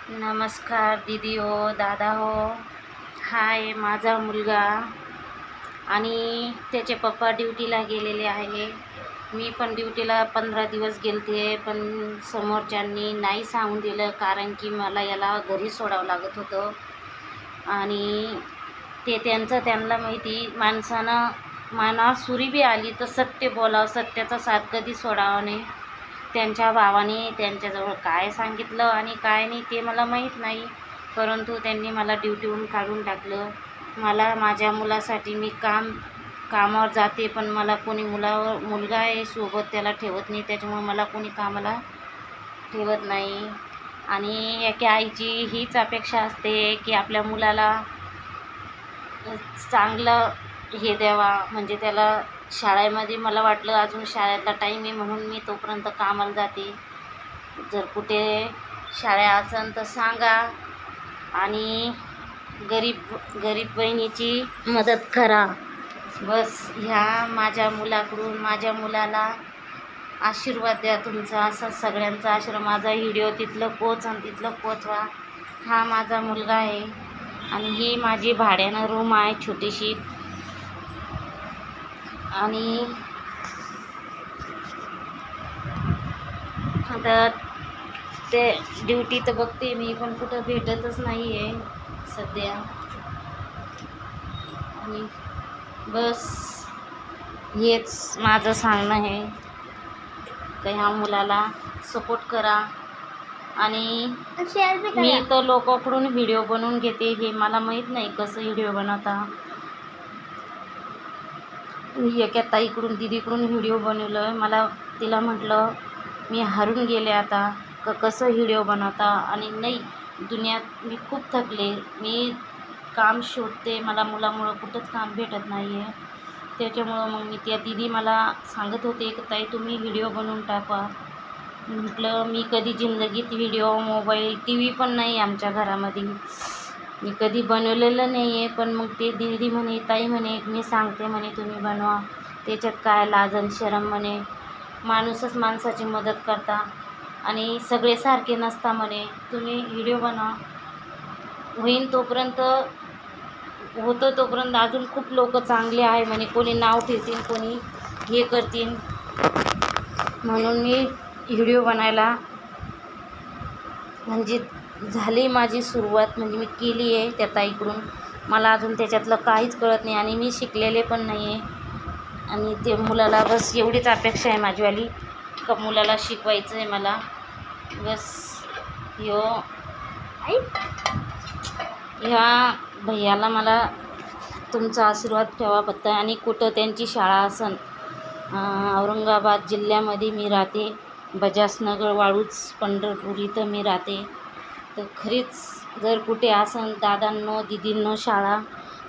नमस्कार दीदी हो, दादा हो. हा आहे माझा मुलगा आणि त्याचे पप्पा ड्युटीला गेलेले आहे. मी पण ड्युटीला 15 दिवस गेलते, पण समोरच्यांनी नाही सांगून दिलं, कारण की मला याला घरी सोडावं लागत होतं. आणि ते त्यांचं त्यांना माहिती. माणसानं मनावर सुरी बी आली तर सत्य बोलावं, सत्याचा साथ कधी सोडावा नाही. त्यांच्या भावाने त्यांच्याजवळ काय सांगितलं आणि काय नाही ते मला माहीत नाही, परंतु त्यांनी मला ड्युटीहून काढून टाकलं. मला माझ्या मुलासाठी मी कामावर जाते, पण मला कोणी मुलगा आहे सोबत त्याला ठेवत नाही, त्याच्यामुळे मला कोणी कामाला ठेवत नाही. आणि एका आईची हीच अपेक्षा असते की आपल्या मुलाला चांगलं हे द्यावा, म्हणजे त्याला शाळेमध्ये मला वाटलं अजून शाळेतला टाईम आहे म्हणून मी तोपर्यंत कामाला जाते. जर कुठे शाळा असेल तर सांगा आणि गरीब बहिणीची मदत करा. बस ह्या माझ्या मुलाकडून माझ्या मुलाला आशीर्वाद द्या तुमचा, असा सगळ्यांचा आशीर्वाद. माझा व्हिडिओ तिथलं पोचवा. हा माझा मुलगा आहे आणि ही माझी भाड्यानं रूम आहे छोटीशी. आणि आता ते ड्युटी तर बघते मी, पण कुठं भेटतच नाही आहे सध्या. आणि बस हेच माझं सांगणं आहे की ह्या मुलाला सपोर्ट करा. आणि मी तर लोकांकडून व्हिडिओ बनवून घेते, हे मला माहीत नाही कसं व्हिडिओ बनवता. एका ताईकडून दीदीकडून व्हिडिओ बनवलं. मला तिला म्हटलं मी हारून गेले आता कसं व्हिडिओ बनवता. आणि नाही, दुनियात मी खूप थकले. मी काम शोधते, मला मुलामुळं कुठंच काम भेटत नाही आहे. त्याच्यामुळं मग मी त्या दीदी मला सांगत होते की ताई तुम्ही व्हिडिओ बनवून टाका. म्हटलं मी कधी जिंदगीत व्हिडिओ, मोबाईल, टी व्ही पण नाही आमच्या घरामध्ये, मी कधी बनवलेलं नाही आहे. पण मग ते दीदी म्हणे, ताई म्हणे मी सांगते म्हणे तुम्ही बनवा, त्याच्यात काय लाजन शरम म्हणे. माणूसच माणसाची मदत करता आणि सगळे सारखे नसता म्हणे. तुम्ही व्हिडिओ बनवा, होईन तोपर्यंत होतं तोपर्यंत अजून खूप लोक चांगले आहे म्हणे, कोणी नाव ठेवतील, कोणी हे करतील. म्हणून मी व्हिडिओ बनायला म्हणजे झाली माझी सुरुवात, म्हणजे मी केली आहे त्या ताईकडून. मला अजून त्याच्यातलं काहीच कळत नाही आणि मी शिकलेले पण नाही आहे. आणि ते मुलाला बस एवढीच अपेक्षा आहे माझीवाली, का मुलाला शिकवायचं आहे मला. बस ह्या भैयाला मला तुमचा आशीर्वाद ठेवा फक्त. आणि कुठं त्यांची शाळा असन, औरंगाबाद जिल्ह्यामध्ये मी राहते, बजाजनगर, वाळूज, पंढरपूर इथं मी राहते. तर खरीच जर कुठे असन दादांनो दीदींनो शाळा,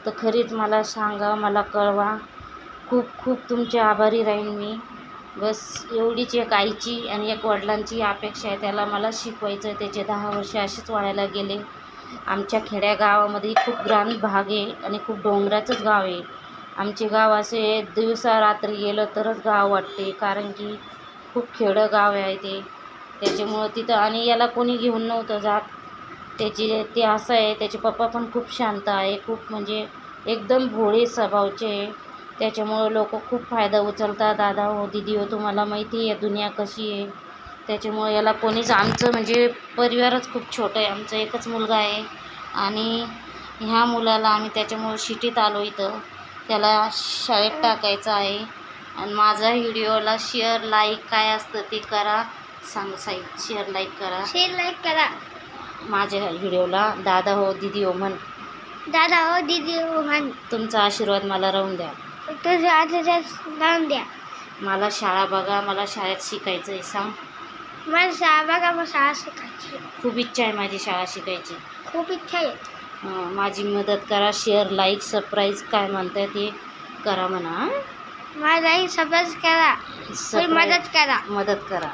तर खरीच मला सांगा, मला कळवा. खूप खूप तुमचे आभारी राहीन मी. बस एवढीच एक आईची आणि एक वडिलांची अपेक्षा आहे. त्याला मला शिकवायचं आहे. त्याचे 10 वर्ष असेच वाढायला गेले. आमच्या खेड्यागावामध्ये खूप ग्रामीण भाग आहे आणि खूप डोंगराचंच गाव आहे. आमचे गाव असे दिवसा रात्री गेलं तरच गाव वाटते, कारण की खूप खेडं गाव आहे ते. त्याच्यामुळं तिथं आणि याला कोणी घेऊन नव्हतं जात. ते असं आहे, त्याचे पप्पा पण खूप शांत आहे, खूप म्हणजे एकदम भोळे स्वभावचे आहे. त्याच्यामुळं लोक खूप फायदा उचलतात. दादा हो, दीदी हो, तुम्हाला माहिती आहे दुनिया कशी आहे. त्याच्यामुळं याला कोणीच, आमचं म्हणजे परिवारच खूप छोटं आहे. आमचा एकच मुलगा आहे आणि ह्या मुलाला आम्ही त्याच्यामुळं सिटीत आलो इथं, त्याला शाळेत टाकायचं आहे. आणि माझा व्हिडिओला शेअर लाईक काय असतं ते करा. सांग साई, शेअर लाईक करा माझ्या व्हिडिओला. दादा हो दीदी हो म्हण. तुमचा आशीर्वाद मला राहून द्या. मला शाळा बघा, मला शाळेत शिकायचं आहे. सांग, मला शाळा बघा, मला शाळा शिकायची. खूप इच्छा आहे माझी शाळा शिकायची, खूप इच्छा आहे. माझी मदत करा. शेअर लाईक सबस्क्राईब काय म्हणताय ते करा म्हणा. माझा सबस्क्राईब करा, मदत करा.